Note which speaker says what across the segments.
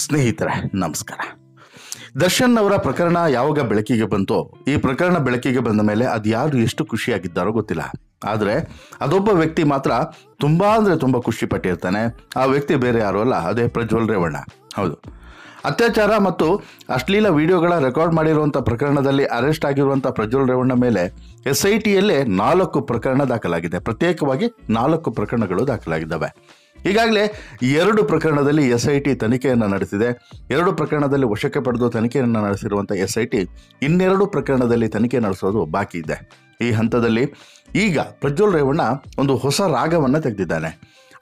Speaker 1: ಸ್ನೇಹಿತರೆ ನಮಸ್ಕಾರ. ದರ್ಶನ್ ಅವರ ಪ್ರಕರಣ ಯಾವಾಗ ಬೆಳಕಿಗೆ ಬಂತೋ, ಈ ಪ್ರಕರಣ ಬೆಳಕಿಗೆ ಬಂದ ಮೇಲೆ ಅದು ಯಾರು ಎಷ್ಟು ಖುಷಿಯಾಗಿದ್ದಾರೋ ಗೊತ್ತಿಲ್ಲ. ಆದರೆ ಅದೊಬ್ಬ ವ್ಯಕ್ತಿ ಮಾತ್ರ ತುಂಬಾ ಅಂದರೆ ತುಂಬ ಖುಷಿ ಪಟ್ಟಿರ್ತಾನೆ. ಆ ವ್ಯಕ್ತಿ ಬೇರೆ ಯಾರು ಅಲ್ಲ, ಅದೇ ಪ್ರಜ್ವಲ್ ರೇವಣ್ಣ. ಹೌದು, ಅತ್ಯಾಚಾರ ಮತ್ತು ಅಶ್ಲೀಲ ವಿಡಿಯೋಗಳ ರೆಕಾರ್ಡ್ ಮಾಡಿರುವಂಥ ಪ್ರಕರಣದಲ್ಲಿ ಅರೆಸ್ಟ್ ಆಗಿರುವಂಥ ಪ್ರಜ್ವಲ್ ರೇವಣ್ಣ ಮೇಲೆ SITಯಲ್ಲೇ 4 ಪ್ರಕರಣ ದಾಖಲಾಗಿದೆ. ಪ್ರತ್ಯೇಕವಾಗಿ 4 ಪ್ರಕರಣಗಳು ದಾಖಲಾಗಿದ್ದಾವೆ. ಈಗಾಗಲೇ 2 ಪ್ರಕರಣದಲ್ಲಿ SIT ತನಿಖೆಯನ್ನು ನಡೆಸಿದೆ. 2 ಪ್ರಕರಣದಲ್ಲಿ ವಶಕ್ಕೆ ಪಡೆದು ತನಿಖೆಯನ್ನು ನಡೆಸಿರುವಂಥ SIT 2 ಪ್ರಕರಣದಲ್ಲಿ ತನಿಖೆ ನಡೆಸೋದು ಬಾಕಿ ಇದೆ. ಈ ಹಂತದಲ್ಲಿ ಈಗ ಪ್ರಜ್ವಲ್ ರೇವಣ್ಣ ಒಂದು ಹೊಸ ರಾಗವನ್ನು ತೆಗೆದಿದ್ದಾನೆ.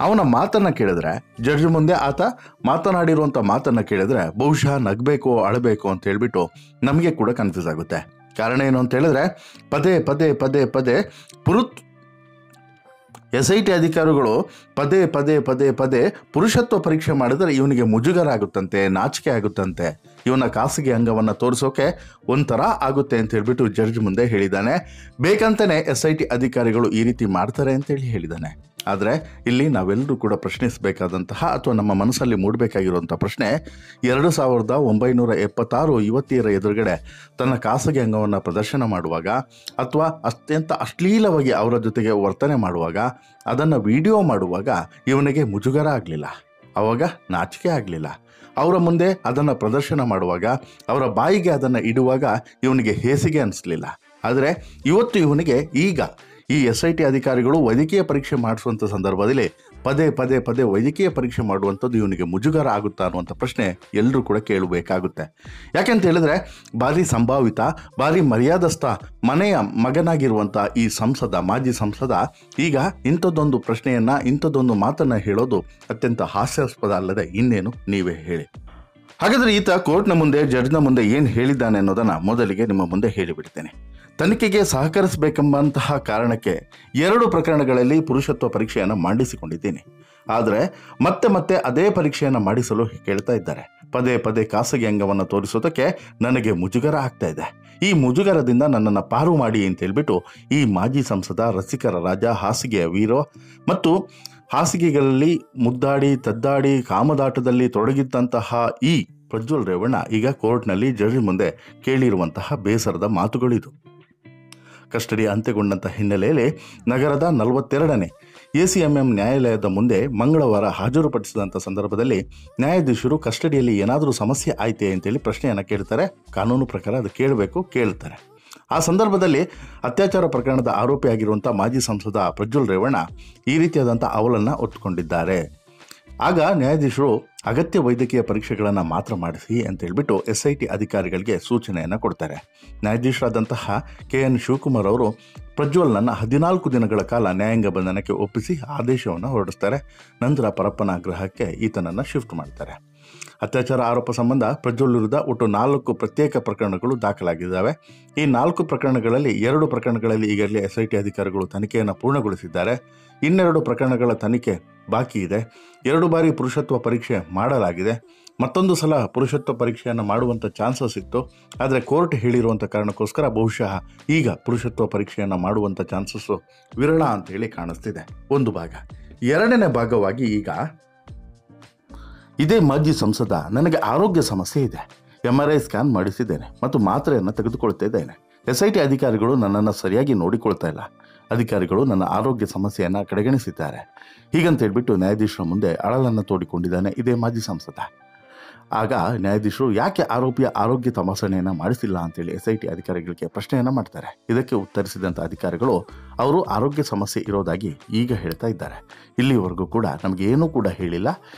Speaker 1: ಅವನ ಮಾತನ್ನು ಕೇಳಿದ್ರೆ, ಜಡ್ಜ್ ಮುಂದೆ ಆತ ಮಾತನಾಡಿರುವಂಥ ಮಾತನ್ನು ಕೇಳಿದ್ರೆ ಬಹುಶಃ ನಗಬೇಕು ಅಳಬೇಕು ಅಂತ ಹೇಳ್ಬಿಟ್ಟು ನಮಗೆ ಕೂಡ ಕನ್ಫ್ಯೂಸ್ ಆಗುತ್ತೆ. ಕಾರಣ ಏನು ಅಂತ ಹೇಳಿದ್ರೆ, ಪದೇ ಪದೇ ಪದೇ ಪದೇ SIT ಅಧಿಕಾರಿಗಳು ಪದೇ ಪದೇ ಪದೇ ಪದೇ ಪುರುಷತ್ವ ಪರೀಕ್ಷೆ ಮಾಡಿದರೆ ಇವನಿಗೆ ಮುಜುಗರ ಆಗುತ್ತಂತೆ, ನಾಚಿಕೆ ಆಗುತ್ತಂತೆ, ಇವನ ಖಾಸಗಿ ಅಂಗವನ್ನು ತೋರಿಸೋಕೆ ಒಂಥರ ಆಗುತ್ತೆ ಅಂತ ಹೇಳ್ಬಿಟ್ಟು ಜಡ್ಜ್ ಮುಂದೆ ಹೇಳಿದ್ದಾನೆ. ಬೇಕಂತಾನೆ SIT ಅಧಿಕಾರಿಗಳು ಈ ರೀತಿ ಮಾಡ್ತಾರೆ ಅಂತೇಳಿ ಹೇಳಿದ್ದಾನೆ. ಆದರೆ ಇಲ್ಲಿ ನಾವೆಲ್ಲರೂ ಕೂಡ ಪ್ರಶ್ನಿಸಬೇಕಾದಂತಹ ಅಥವಾ ನಮ್ಮ ಮನಸ್ಸಲ್ಲಿ ಮೂಡಬೇಕಾಗಿರುವಂಥ ಪ್ರಶ್ನೆ, 2976 ಯುವತಿಯರ ಎದುರುಗಡೆ ತನ್ನ ಖಾಸಗಿ ಅಂಗವನ್ನು ಪ್ರದರ್ಶನ ಮಾಡುವಾಗ ಅಥವಾ ಅತ್ಯಂತ ಅಶ್ಲೀಲವಾಗಿ ಅವರ ಜೊತೆಗೆ ವರ್ತನೆ ಮಾಡುವಾಗ, ಅದನ್ನು ವಿಡಿಯೋ ಮಾಡುವಾಗ ಇವನಿಗೆ ಮುಜುಗರ ಆಗಲಿಲ್ಲ, ಆವಾಗ ನಾಚಿಕೆ ಆಗಲಿಲ್ಲ. ಅವರ ಮುಂದೆ ಅದನ್ನು ಪ್ರದರ್ಶನ ಮಾಡುವಾಗ, ಅವರ ಬಾಯಿಗೆ ಅದನ್ನು ಇಡುವಾಗ ಇವನಿಗೆ ಹೇಸಿಗೆ ಅನಿಸ್ಲಿಲ್ಲ. ಆದರೆ ಇವತ್ತು ಇವನಿಗೆ ಈಗ ಈ SIT ಅಧಿಕಾರಿಗಳು ವೈದ್ಯಕೀಯ ಪರೀಕ್ಷೆ ಮಾಡಿಸುವಂಥ ಸಂದರ್ಭದಲ್ಲಿ ಪದೇ ಪದೇ ಪದೇ ವೈದ್ಯಕೀಯ ಪರೀಕ್ಷೆ ಮಾಡುವಂಥದ್ದು ಇವನಿಗೆ ಮುಜುಗರ ಆಗುತ್ತಾ ಅನ್ನುವಂಥ ಪ್ರಶ್ನೆ ಎಲ್ಲರೂ ಕೂಡ ಕೇಳಬೇಕಾಗುತ್ತೆ. ಯಾಕೆಂತ ಹೇಳಿದ್ರೆ, ಭಾರಿ ಸಂಭಾವಿತ, ಭಾರಿ ಮರ್ಯಾದಸ್ಥ ಮನೆಯ ಮಗನಾಗಿರುವಂಥ ಈ ಮಾಜಿ ಸಂಸದ ಈಗ ಇಂಥದ್ದೊಂದು ಪ್ರಶ್ನೆಯನ್ನು, ಇಂಥದ್ದೊಂದು ಮಾತನ್ನು ಹೇಳೋದು ಅತ್ಯಂತ ಹಾಸ್ಯಾಸ್ಪದ ಅಲ್ಲದೆ ಇನ್ನೇನು, ನೀವೇ ಹೇಳಿ. ಹಾಗಾದರೆ ಈತ ಕೋರ್ಟ್ನ ಮುಂದೆ, ಜಡ್ಜ್ನ ಮುಂದೆ ಏನು ಹೇಳಿದ್ದಾನೆ ಅನ್ನೋದನ್ನು ಮೊದಲಿಗೆ ನಿಮ್ಮ ಮುಂದೆ ಹೇಳಿಬಿಡ್ತೇನೆ. ತನಿಖೆಗೆ ಸಹಕರಿಸಬೇಕೆಂಬಂತಹ ಕಾರಣಕ್ಕೆ 2 ಪ್ರಕರಣಗಳಲ್ಲಿ ಪುರುಷತ್ವ ಪರೀಕ್ಷೆಯನ್ನು ಮಾಡಿಸಿಕೊಂಡಿದ್ದೀನಿ. ಆದರೆ ಮತ್ತೆ ಮತ್ತೆ ಅದೇ ಪರೀಕ್ಷೆಯನ್ನು ಮಾಡಿಸಲು ಕೇಳ್ತಾ ಇದ್ದಾರೆ. ಪದೇ ಪದೇ ಖಾಸಗಿ ಅಂಗವನ್ನು ತೋರಿಸೋದಕ್ಕೆ ನನಗೆ ಮುಜುಗರ ಆಗ್ತಾ ಇದೆ. ಈ ಮುಜುಗರದಿಂದ ನನ್ನನ್ನು ಪಾರು ಮಾಡಿ ಅಂತ ಹೇಳ್ಬಿಟ್ಟು ಈ ಮಾಜಿ ಸಂಸದ, ರಸಿಕರ ರಾಜ, ಹಾಸಿಗೆಯ ವೀರ ಮತ್ತು ಹಾಸಿಗೆಗಳಲ್ಲಿ ಮುದ್ದಾಡಿ ತದ್ದಾಡಿ ಕಾಮದಾಟದಲ್ಲಿ ತೊಡಗಿದ್ದಂತಹ ಈ ಪ್ರಜ್ವಲ್ ರೇವಣ್ಣ ಈಗ ಕೋರ್ಟ್ನಲ್ಲಿ ಜಡ್ಜ್ ಮುಂದೆ ಕೇಳಿರುವಂತಹ ಬೇಸರದ ಮಾತುಗಳಿದು. ಕಸ್ಟಡಿ ಅಂತ್ಯಗೊಂಡಂಥ ಹಿನ್ನೆಲೆಯಲ್ಲಿ ನಗರದ 42ನೇ ACMM ನ್ಯಾಯಾಲಯದ ಮುಂದೆ ಮಂಗಳವಾರ ಹಾಜರುಪಡಿಸಿದಂಥ ಸಂದರ್ಭದಲ್ಲಿ ನ್ಯಾಯಾಧೀಶರು ಕಸ್ಟಡಿಯಲ್ಲಿ ಏನಾದರೂ ಸಮಸ್ಯೆ ಆಯ್ತೆ ಅಂತೇಳಿ ಪ್ರಶ್ನೆಯನ್ನು ಕೇಳ್ತಾರೆ. ಕಾನೂನು ಪ್ರಕಾರ ಅದು ಕೇಳ್ತಾರೆ. ಆ ಸಂದರ್ಭದಲ್ಲಿ ಅತ್ಯಾಚಾರ ಪ್ರಕರಣದ ಆರೋಪಿಯಾಗಿರುವಂಥ ಮಾಜಿ ಸಂಸದ ಪ್ರಜ್ವಲ್ ರೇವಣ್ಣ ಈ ರೀತಿಯಾದಂಥ ಅವಲನ್ನು ಒತ್ತುಕೊಂಡಿದ್ದಾರೆ. ಆಗ ನ್ಯಾಯಾಧೀಶರು ಅಗತ್ಯ ವೈದ್ಯಕೀಯ ಪರೀಕ್ಷೆಗಳನ್ನು ಮಾತ್ರ ಮಾಡಿಸಿ ಅಂತ ಹೇಳ್ಬಿಟ್ಟು SIT ಅಧಿಕಾರಿಗಳಿಗೆ ಸೂಚನೆಯನ್ನು ಕೊಡ್ತಾರೆ. ನ್ಯಾಯಾಧೀಶರಾದಂತಹ KN ಶಿವಕುಮಾರ್ ಅವರು ಪ್ರಜ್ವಲ್ನನ್ನು 14 ದಿನಗಳ ಕಾಲ ನ್ಯಾಯಾಂಗ ಬಂಧನಕ್ಕೆ ಒಪ್ಪಿಸಿ ಆದೇಶವನ್ನು ಹೊರಡಿಸ್ತಾರೆ. ನಂತರ ಪರಪ್ಪನ ಗೃಹಕ್ಕೆ ಈತನನ್ನು ಶಿಫ್ಟ್ ಮಾಡ್ತಾರೆ. ಅತ್ಯಾಚಾರ ಆರೋಪ ಸಂಬಂಧ ಪ್ರಜ್ವಲ್ ವಿರುದ್ಧ ಒಟ್ಟು 4 ಪ್ರತ್ಯೇಕ ಪ್ರಕರಣಗಳು ದಾಖಲಾಗಿದ್ದಾವೆ. ಈ 4 ಪ್ರಕರಣಗಳಲ್ಲಿ 2 ಪ್ರಕರಣಗಳಲ್ಲಿ ಈಗಾಗಲೇ SIT ಅಧಿಕಾರಿಗಳು ತನಿಖೆಯನ್ನು ಪೂರ್ಣಗೊಳಿಸಿದ್ದಾರೆ. 2 ಪ್ರಕರಣಗಳ ತನಿಖೆ ಬಾಕಿ ಇದೆ. 2 ಬಾರಿ ಪುರುಷತ್ವ ಪರೀಕ್ಷೆ ಮಾಡಲಾಗಿದೆ. ಮತ್ತೊಂದು ಸಲ ಪುರುಷತ್ವ ಪರೀಕ್ಷೆಯನ್ನು ಮಾಡುವಂಥ ಚಾನ್ಸಸ್ ಇತ್ತು. ಆದರೆ ಕೋರ್ಟ್ ಹೇಳಿರುವಂಥ ಕಾರಣಕ್ಕೋಸ್ಕರ ಬಹುಶಃ ಈಗ ಪುರುಷತ್ವ ಪರೀಕ್ಷೆಯನ್ನು ಮಾಡುವಂಥ ಚಾನ್ಸಸ್ಸು ವಿರಳ ಅಂತೇಳಿ ಕಾಣಿಸ್ತಿದೆ. ಒಂದು ಭಾಗ. ಎರಡನೇ ಭಾಗವಾಗಿ ಈಗ ಇದೇ ಮಾಜಿ ಸಂಸದ, ನನಗೆ ಆರೋಗ್ಯ ಸಮಸ್ಯೆ ಇದೆ, MRI ಸ್ಕ್ಯಾನ್ ಮಾಡಿಸಿದ್ದೇನೆ ಮತ್ತು ಮಾತ್ರೆಯನ್ನು ತೆಗೆದುಕೊಳ್ತಾ ಇದ್ದೇನೆ. SIT ಅಧಿಕಾರಿಗಳು ನನ್ನನ್ನು ಸರಿಯಾಗಿ ನೋಡಿಕೊಳ್ತಾ ಇಲ್ಲ, ಅಧಿಕಾರಿಗಳು ನನ್ನ ಆರೋಗ್ಯ ಸಮಸ್ಯೆಯನ್ನು ಕಡೆಗಣಿಸಿದ್ದಾರೆ, ಹೀಗಂತ ಹೇಳ್ಬಿಟ್ಟು ನ್ಯಾಯಾಧೀಶರ ಮುಂದೆ ಅಳಲನ್ನು ತೋಡಿಕೊಂಡಿದ್ದಾನೆ ಇದೇ ಮಾಜಿ ಸಂಸದ. ಆಗ ನ್ಯಾಯಾಧೀಶರು ಯಾಕೆ ಆರೋಪಿಯ ಆರೋಗ್ಯ ತಪಾಸಣೆಯನ್ನು ಮಾಡಿಸಿಲ್ಲ ಅಂತೇಳಿ SIT ಅಧಿಕಾರಿಗಳಿಗೆ ಪ್ರಶ್ನೆಯನ್ನು ಮಾಡ್ತಾರೆ. ಇದಕ್ಕೆ ಉತ್ತರಿಸಿದಂಥ ಅಧಿಕಾರಿಗಳು ಅವರು ಆರೋಗ್ಯ ಸಮಸ್ಯೆ ಇರೋದಾಗಿ ಈಗ ಹೇಳ್ತಾ ಇದ್ದಾರೆ, ಇಲ್ಲಿವರೆಗೂ ಕೂಡ ನಮಗೇನೂ ಕೂಡ ಹೇಳಿಲ್ಲ,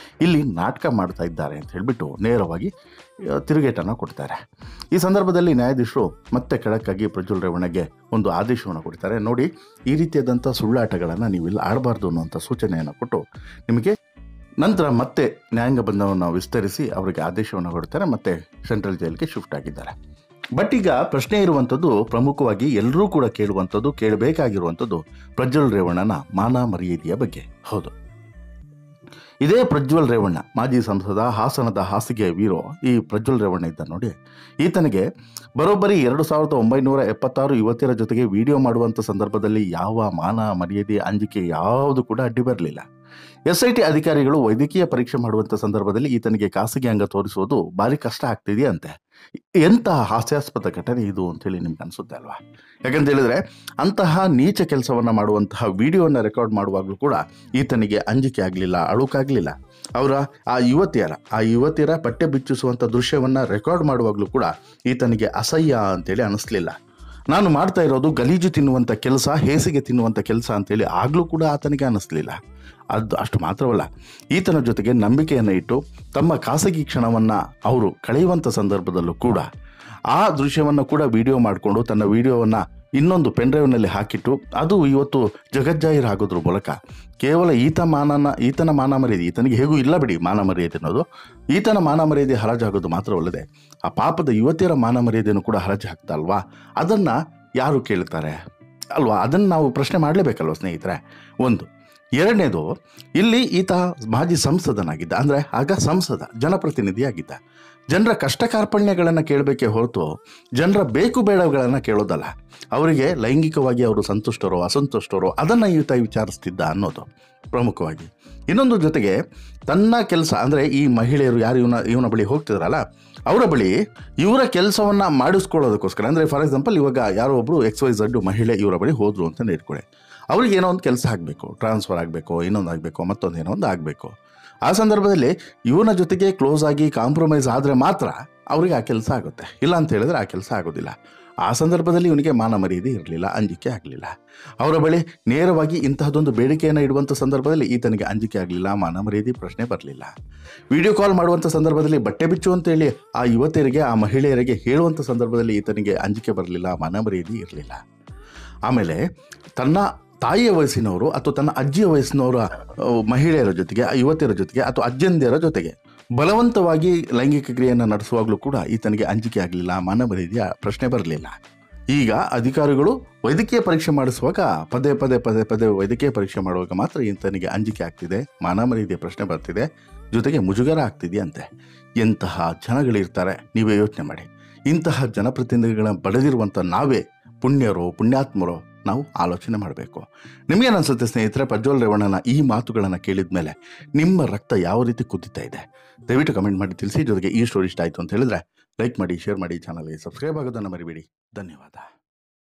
Speaker 1: ಇಲ್ಲಿ ನಾಟಕ ಮಾಡ್ತಾ ಇದ್ದಾರೆ ಅಂತ ಹೇಳಿಬಿಟ್ಟು ನೇರವಾಗಿ ತಿರುಗೇಟನ್ನು ಕೊಡ್ತಾರೆ. ಈ ಸಂದರ್ಭದಲ್ಲಿ ನ್ಯಾಯಾಧೀಶರು ಮತ್ತೆ ಖಡಕ್ಕಾಗಿ ಪ್ರಜ್ವಲ್ ರೇವಣ್ಣಗೆ ಒಂದು ಆದೇಶವನ್ನು ಕೊಡ್ತಾರೆ. ನೋಡಿ, ಈ ರೀತಿಯಾದಂಥ ಸುಳ್ಳಾಟಗಳನ್ನು ನೀವಿಲ್ಲಿ ಆಡಬಾರ್ದು ಅನ್ನುವಂಥ ಸೂಚನೆಯನ್ನು ಕೊಟ್ಟು ನಿಮಗೆ ನಂತರ ಮತ್ತೆ ನ್ಯಾಯಾಂಗ ಬಂಧನವನ್ನು ವಿಸ್ತರಿಸಿ ಅವರಿಗೆ ಆದೇಶವನ್ನು ಹೊರಡ್ತಾರೆ. ಮತ್ತೆ ಸೆಂಟ್ರಲ್ ಜೈಲಿಗೆ ಶಿಫ್ಟ್ ಆಗಿದ್ದಾರೆ. ಬಟ್ ಈಗ ಪ್ರಶ್ನೆ ಇರುವಂಥದ್ದು, ಪ್ರಮುಖವಾಗಿ ಎಲ್ಲರೂ ಕೂಡ ಕೇಳಬೇಕಾಗಿರುವಂಥದ್ದು ಪ್ರಜ್ವಲ್ ರೇವಣ್ಣನ ಮಾನ ಮರ್ಯಾದೆಯ ಬಗ್ಗೆ. ಹೌದು, ಇದೇ ಪ್ರಜ್ವಲ್ ರೇವಣ್ಣ ಮಾಜಿ ಸಂಸದ, ಹಾಸನದ ಹಾಸಿಗೆಯ ವೀರೋ ಈ ಪ್ರಜ್ವಲ್ ರೇವಣ್ಣ ಇದ್ದ ನೋಡಿ, ಈತನಿಗೆ ಬರೋಬ್ಬರಿ 2976 ಯುವತಿಯರ ಜೊತೆಗೆ ವಿಡಿಯೋ ಮಾಡುವಂಥ ಸಂದರ್ಭದಲ್ಲಿ ಯಾವ ಮಾನ ಮರ್ಯಾದೆ ಅಂಜಿಕೆ ಯಾವುದು ಕೂಡ ಅಡ್ಡಿ ಬರಲಿಲ್ಲ. SIT ಅಧಿಕಾರಿಗಳು ವೈದ್ಯಕೀಯ ಪರೀಕ್ಷೆ ಮಾಡುವಂಥ ಸಂದರ್ಭದಲ್ಲಿ ಈತನಿಗೆ ಖಾಸಗಿ ಅಂಗ ತೋರಿಸುವುದು ಭಾರಿ ಕಷ್ಟ ಆಗ್ತಿದೆಯಂತೆ. ಎಂತಹ ಹಾಸ್ಯಾಸ್ಪದ ಘಟನೆ ಇದು ಅಂತೇಳಿ ನಿಮ್ಗೆ ಅನಿಸುತ್ತೆ ಅಲ್ವಾ? ಯಾಕಂತ ಹೇಳಿದ್ರೆ ಅಂತಹ ನೀಚ ಕೆಲಸವನ್ನು ಮಾಡುವಂತಹ ವಿಡಿಯೋವನ್ನು ರೆಕಾರ್ಡ್ ಮಾಡುವಾಗಲೂ ಕೂಡ ಈತನಿಗೆ ಅಂಜಿಕೆ ಆಗಲಿಲ್ಲ, ಅಳುಕಾಗಲಿಲ್ಲ. ಅವರ ಆ ಯುವತಿಯರ ಪಟ್ಟೆ ಬಿಚ್ಚಿಸುವಂಥ ದೃಶ್ಯವನ್ನು ರೆಕಾರ್ಡ್ ಮಾಡುವಾಗಲೂ ಕೂಡ ಈತನಿಗೆ ಅಸಹ್ಯ ಅಂತೇಳಿ ಅನಿಸ್ಲಿಲ್ಲ. ನಾನು ಮಾಡ್ತಾ ಇರೋದು ಗಲೀಜು ತಿನ್ನುವಂಥ ಕೆಲಸ, ಹೇಸಿಗೆ ತಿನ್ನುವಂಥ ಕೆಲಸ ಅಂತೇಳಿ ಆಗಲೂ ಕೂಡ ಆತನಿಗೆ ಅನ್ನಿಸ್ಲಿಲ್ಲ. ಅದು ಅಷ್ಟು ಮಾತ್ರವಲ್ಲ, ಈತನ ಜೊತೆಗೆ ನಂಬಿಕೆಯನ್ನು ಇಟ್ಟು ತಮ್ಮ ಖಾಸಗಿ ಕ್ಷಣವನ್ನು ಅವರು ಕಳೆಯುವಂಥ ಸಂದರ್ಭದಲ್ಲೂ ಕೂಡ ಆ ದೃಶ್ಯವನ್ನು ಕೂಡ ವಿಡಿಯೋ ಮಾಡಿಕೊಂಡು ತನ್ನ ವಿಡಿಯೋವನ್ನು ಇನ್ನೊಂದು ಪೆನ್ಡ್ರೈವ್ನಲ್ಲಿ ಹಾಕಿಟ್ಟು ಅದು ಇವತ್ತು ಜಗಜ್ಜಾಹೀರಾಗೋದ್ರ ಮೂಲಕ ಕೇವಲ ಈತನ ಮಾನ ಮರ್ಯಾದೆ, ಈತನಿಗೆ ಹೇಗೂ ಇಲ್ಲ ಬಿಡಿ ಮಾನ ಮರ್ಯಾದೆ ಅನ್ನೋದು, ಈತನ ಮಾನ ಮರ್ಯಾದೆ ಹರಾಜಾಗೋದು ಮಾತ್ರವಲ್ಲದೆ ಆ ಪಾಪದ ಯುವತಿಯರ ಮಾನ ಮರ್ಯಾದೆಯನ್ನು ಕೂಡ ಹರಾಜು ಹಾಕ್ತಾ ಅಲ್ವಾ? ಅದನ್ನು ಯಾರು ಕೇಳ್ತಾರೆ ಅಲ್ವಾ? ಅದನ್ನು ನಾವು ಪ್ರಶ್ನೆ ಮಾಡಲೇಬೇಕಲ್ವ ಸ್ನೇಹಿತರೆ. ಒಂದು. ಎರಡನೇದು, ಇಲ್ಲಿ ಈತ ಮಾಜಿ ಸಂಸದನಾಗಿದ್ದ, ಅಂದರೆ ಆಗ ಸಂಸದ, ಜನಪ್ರತಿನಿಧಿಯಾಗಿದ್ದ. ಜನರ ಕಷ್ಟ ಕಾರ್ಪಣ್ಯಗಳನ್ನು ಕೇಳಬೇಕೇ ಹೊರತು ಜನರ ಬೇಕು ಬೇಡಗಳನ್ನು ಕೇಳೋದಲ್ಲ. ಅವರಿಗೆ ಲೈಂಗಿಕವಾಗಿ ಅವರು ಸಂತುಷ್ಟರೋ ಅಸಂತುಷ್ಟರೋ ಅದನ್ನು ಈತ ವಿಚಾರಿಸ್ತಿದ್ದ ಅನ್ನೋದು ಪ್ರಮುಖವಾಗಿ. ಇನ್ನೊಂದು ಜೊತೆಗೆ ತನ್ನ ಕೆಲಸ, ಅಂದರೆ ಈ ಮಹಿಳೆಯರು ಯಾರು ಇವನ ಬಳಿ ಹೋಗ್ತಿದ್ರಲ್ಲ, ಅವರ ಬಳಿ ಇವರ ಕೆಲಸವನ್ನು ಮಾಡಿಸ್ಕೊಳ್ಳೋದಕ್ಕೋಸ್ಕರ, ಅಂದರೆ ಫಾರ್ ಎಕ್ಸಾಂಪಲ್ ಇವಾಗ ಯಾರೋ ಒಬ್ಬರು XYZ ಮಹಿಳೆ ಇವರ ಬಳಿ ಹೋದರು ಅಂತ ಇಟ್ಕೊಳ್ಳಿ. ಅವ್ರಿಗೆ ಏನೋ ಒಂದು ಕೆಲಸ ಆಗಬೇಕು, ಟ್ರಾನ್ಸ್ಫರ್ ಆಗಬೇಕು, ಇನ್ನೊಂದು ಆಗಬೇಕು, ಮತ್ತೊಂದು ಏನೋ ಒಂದು ಆಗಬೇಕು. ಆ ಸಂದರ್ಭದಲ್ಲಿ ಇವನ ಜೊತೆಗೆ ಕ್ಲೋಸ್ ಆಗಿ ಕಾಂಪ್ರಮೈಸ್ ಆದರೆ ಮಾತ್ರ ಅವರಿಗೆ ಆ ಕೆಲಸ ಆಗುತ್ತೆ. ಇಲ್ಲ ಅಂತ ಹೇಳಿದ್ರೆ ಆ ಕೆಲಸ ಆಗೋದಿಲ್ಲ. ಆ ಸಂದರ್ಭದಲ್ಲಿ ಇವನಿಗೆ ಮಾನ ಮರ್ಯಾದೆ ಇರಲಿಲ್ಲ, ಅಂಜಿಕೆ ಆಗಲಿಲ್ಲ. ಅವರ ಬಳಿ ನೇರವಾಗಿ ಇಂತಹದೊಂದು ಬೇಡಿಕೆಯನ್ನು ಇಡುವಂಥ ಸಂದರ್ಭದಲ್ಲಿ ಈತನಿಗೆ ಅಂಜಿಕೆ ಆಗಲಿಲ್ಲ, ಮಾನ ಮರ್ಯಾದೆ ಪ್ರಶ್ನೆ ಬರಲಿಲ್ಲ. ವಿಡಿಯೋ ಕಾಲ್ ಮಾಡುವಂಥ ಸಂದರ್ಭದಲ್ಲಿ ಬಟ್ಟೆ ಬಿಚ್ಚು ಅಂತೇಳಿ ಆ ಯುವತಿಯರಿಗೆ, ಆ ಮಹಿಳೆಯರಿಗೆ ಹೇಳುವಂಥ ಸಂದರ್ಭದಲ್ಲಿ ಈತನಿಗೆ ಅಂಜಿಕೆ ಬರಲಿಲ್ಲ, ಮಾನ ಮರ್ಯಾದೆ ಇರಲಿಲ್ಲ. ಆಮೇಲೆ ತನ್ನ ತಾಯಿಯ ವಯಸ್ಸಿನವರು ಅಥವಾ ತನ್ನ ಅಜ್ಜಿಯ ವಯಸ್ಸಿನವರ ಮಹಿಳೆಯರ ಜೊತೆಗೆ, ಯುವತಿಯರ ಜೊತೆಗೆ ಅಥವಾ ಅಜ್ಜಂದಿಯರ ಜೊತೆಗೆ ಬಲವಂತವಾಗಿ ಲೈಂಗಿಕ ಕ್ರಿಯೆಯನ್ನು ನಡೆಸುವಾಗಲೂ ಕೂಡ ಈತನಿಗೆ ಅಂಜಿಕೆ ಆಗಲಿಲ್ಲ, ಮಾನ ಮರ್ಯಾದೆಯ ಪ್ರಶ್ನೆ ಬರಲಿಲ್ಲ. ಈಗ ಅಧಿಕಾರಿಗಳು ವೈದ್ಯಕೀಯ ಪರೀಕ್ಷೆ ಮಾಡಿಸುವಾಗ ಪದೇ ಪದೇ ವೈದ್ಯಕೀಯ ಪರೀಕ್ಷೆ ಮಾಡುವಾಗ ಮಾತ್ರ ಈತನಿಗೆ ಅಂಜಿಕೆ ಆಗ್ತಿದೆ, ಮಾನ ಮರ್ಯಾದೆಯ ಪ್ರಶ್ನೆ ಬರ್ತಿದೆ, ಜೊತೆಗೆ ಮುಜುಗರ ಆಗ್ತಿದೆಯಂತೆ. ಎಂತಹ ಜನಗಳಿರ್ತಾರೆ ನೀವೇ ಯೋಚನೆ ಮಾಡಿ. ಇಂತಹ ಜನಪ್ರತಿನಿಧಿಗಳ ಬಡದಿರುವಂಥ ನಾವೇ ಪುಣ್ಯರೋ ಪುಣ್ಯಾತ್ಮರೋ ನಾವು ಆಲೋಚನೆ ಮಾಡಬೇಕು. ನಿಮಗೇನು ಅನಿಸುತ್ತೆ ಸ್ನೇಹಿತರೆ? ಪ್ರಜ್ವಲ್ ರೇವಣ್ಣನ ಈ ಮಾತುಗಳನ್ನು ಕೇಳಿದ ಮೇಲೆ ನಿಮ್ಮ ರಕ್ತ ಯಾವ ರೀತಿ ಕುದಿತಾ ಇದೆ? ದಯವಿಟ್ಟು ಕಮೆಂಟ್ ಮಾಡಿ ತಿಳಿಸಿ. ಜೊತೆಗೆ ಈ ಸ್ಟೋರಿ ಇಷ್ಟ ಆಯಿತು ಅಂತ ಹೇಳಿದ್ರೆ ಲೈಕ್ ಮಾಡಿ, ಶೇರ್ ಮಾಡಿ, ಚಾನಲ್ಗೆ ಸಬ್ಸ್ಕ್ರೈಬ್ ಆಗೋದನ್ನು ಮರಿಬೇಡಿ. ಧನ್ಯವಾದ.